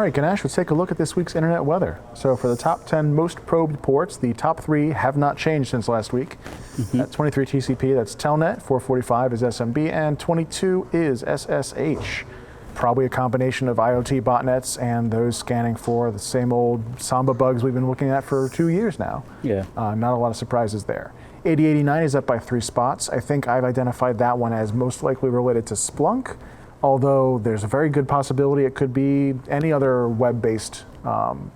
right, Ganesh, let's take a look at this week's internet weather. So for the top 10 most probed ports, the top 3 have not changed since last week. At 23 TCP, that's Telnet, 445 is SMB, and 22 is SSH. Probably a combination of IoT botnets and those scanning for the same old Samba bugs we've been looking at for 2 years now. Yeah. Not a lot of surprises there. 8089 is up by 3 spots. I think I've identified that one as most likely related to Splunk, although there's a very good possibility it could be any other web-based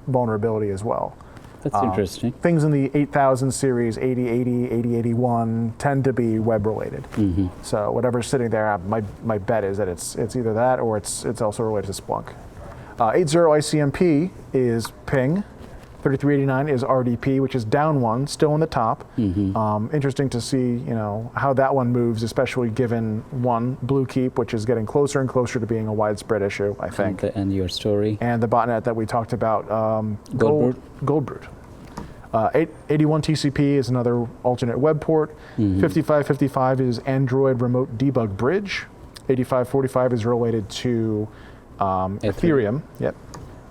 vulnerability as well. That's interesting. Things in the 8000 series, 8080, 8081, tend to be web-related. So whatever's sitting there, my bet is that it's either that or it's also related to Splunk. 80 ICMP is ping. 3389 is RDP, which is down 1, still in the top. Interesting to see, how that one moves, especially given one, Blue Keep, which is getting closer and closer to being a widespread issue, I think. And your story. And the botnet that we talked about, Goldbrute. 81 TCP is another alternate web port. 5555 is Android Remote Debug Bridge. 8545 is related to Ethereum. Yep.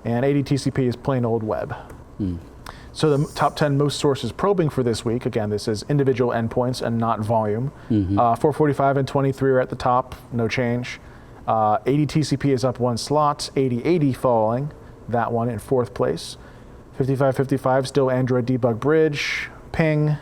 And 80 TCP is plain old web. So the top 10 most sources probing for this week, again, this is individual endpoints and not volume. 445 and 23 are at the top, no change. 80 TCP is up 1 slot, 8080 falling, that one in 4th place. 5555 still Android Debug Bridge, ping.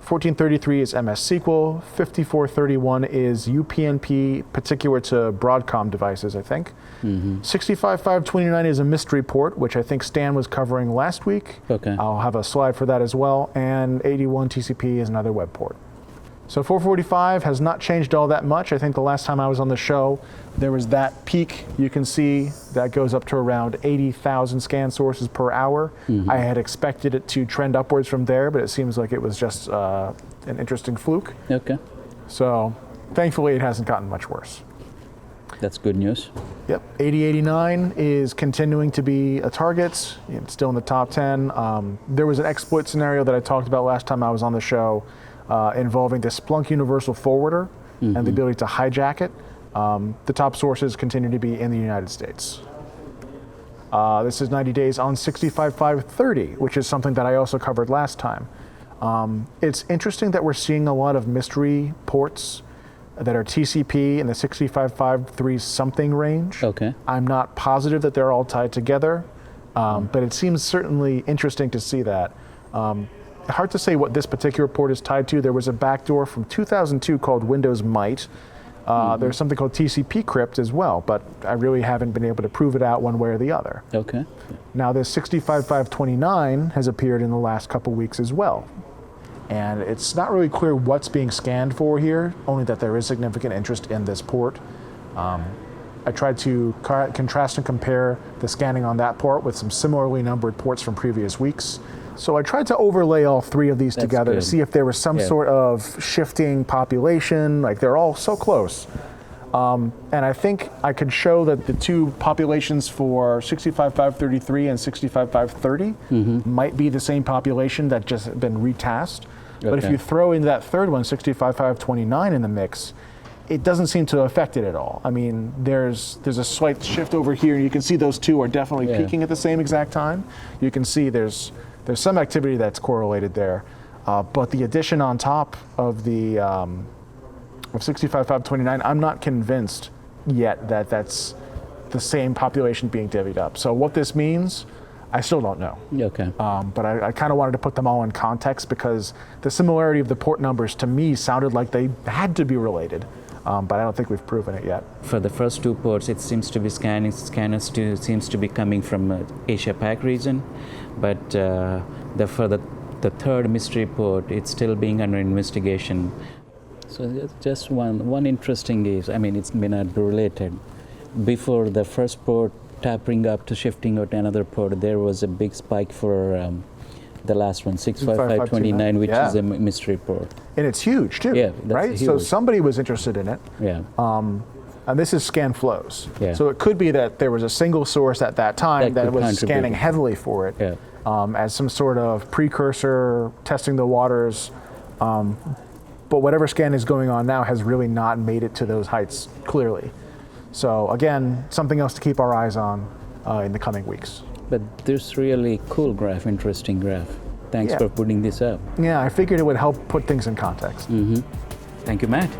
1433 is MS SQL. 5431 is UPnP, particular to Broadcom devices, I think. 65529 is a mystery port, which I think Stan was covering last week. Okay. I'll have a slide for that as well. And 81 TCP is another web port. So 445 has not changed all that much. I think the last time I was on the show, there was that peak you can see that goes up to around 80,000 scan sources per hour. I had expected it to trend upwards from there, but it seems like it was just an interesting fluke. Okay. So thankfully it hasn't gotten much worse. That's good news. Yep, 8089 is continuing to be a target. It's still in the top 10. There was an exploit scenario that I talked about last time I was on the show involving the Splunk Universal Forwarder and the ability to hijack it. The top sources continue to be in the United States. This is 90 days on 65530, which is something that I also covered last time. It's interesting that we're seeing a lot of mystery ports that are TCP in the 65553 something range. Okay. I'm not positive that they're all tied together, but it seems certainly interesting to see that. Hard to say what this particular port is tied to. There was a backdoor from 2002 called Windows Might. There's something called TCP crypt as well, but I really haven't been able to prove it out one way or the other. Okay. Now this 65529 has appeared in the last couple weeks as well. And it's not really clear what's being scanned for here, only that there is significant interest in this port. I tried to contrast and compare the scanning on that port with some similarly numbered ports from previous weeks. So I tried to overlay all 3 of these together to see if there was some sort of shifting population, like they're all so close. And I think I could show that the 2 populations for 65533 and 65530 might be the same population that just been retasked. But if you throw in that third one, 65529 in the mix, it doesn't seem to affect it at all. I mean, there's a slight shift over here, and you can see those 2 are definitely peaking at the same exact time. You can see there's some activity that's correlated there, but the addition on top of the of 65529, I'm not convinced yet that that's the same population being divvied up. So what this means, I still don't know. Okay. But I kind of wanted to put them all in context because the similarity of the port numbers to me sounded like they had to be related, but I don't think we've proven it yet. For the first 2 ports, it seems to be scanners seems to be coming from Asia Pac region, but for the third mystery port, it's still being under investigation. So just one interesting is, I mean, it's been related. Before the first port tapping up to shifting out to another port, there was a big spike for the last one, 65529, which is a mystery port. And it's huge too, right? Huge. So somebody was interested in it. Yeah. And this is scan flows. Yeah. So it could be that there was a single source at that time that was scanning heavily for it as some sort of precursor, testing the waters. But whatever scan is going on now has really not made it to those heights clearly. So again, something else to keep our eyes on. in the coming weeks. But this really cool graph, interesting graph. Thanks Yeah. for putting this up. Yeah, I figured it would help put things in context. Thank you, Matt.